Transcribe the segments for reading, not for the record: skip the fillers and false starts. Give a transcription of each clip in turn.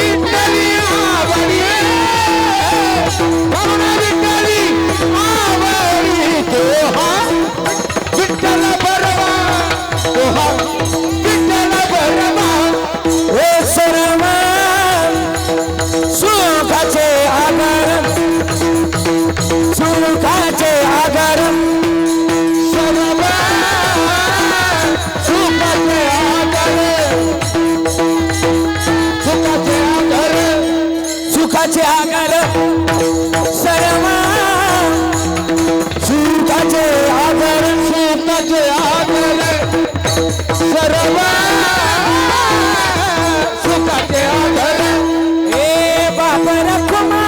विठ्ठली आवडी म्हणून विठ्ठली आवडी तोहा विठ्ठल बरवा तोहा विठ्ठल बरवा हे सर्व सुखाचे आधार सुखाचे आधार सर्व सुखाचे आधार सुखाचे आधार सुखाचे आधार सर्व सुखाचे आधार सुखाचे आधार सर्व सुखाचे आधार ए बाबा रखुमा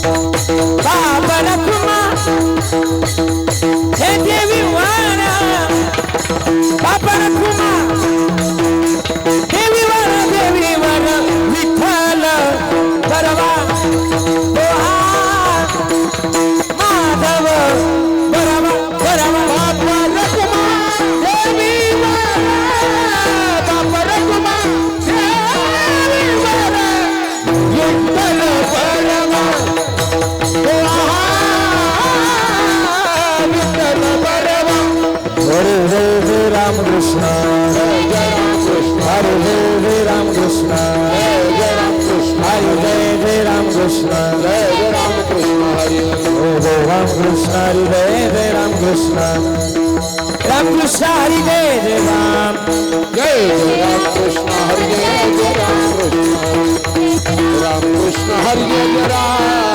बाबा रखुमा हे देवी वारा बाबा रखुमा देवी वारा विठ्ठल बरवा तोहा माधव बरवा बरवा बाबा रखुमा देवी वारा बाबा रखुमा देवी वारा विठ्ठल बरवा हरे हरे राम कृष्ण जय राम कृष्ण हरे हरे राम कृष्ण जय राम कृष्ण हरे जय राम कृष्ण जय राम कृष्ण हरे जय राम कृष्ण हरे जय राम कृष्ण राम कृष्ण हरे जय राम राम कृष्ण हरे जय राम कृष्ण राम कृष्ण हरे जय राम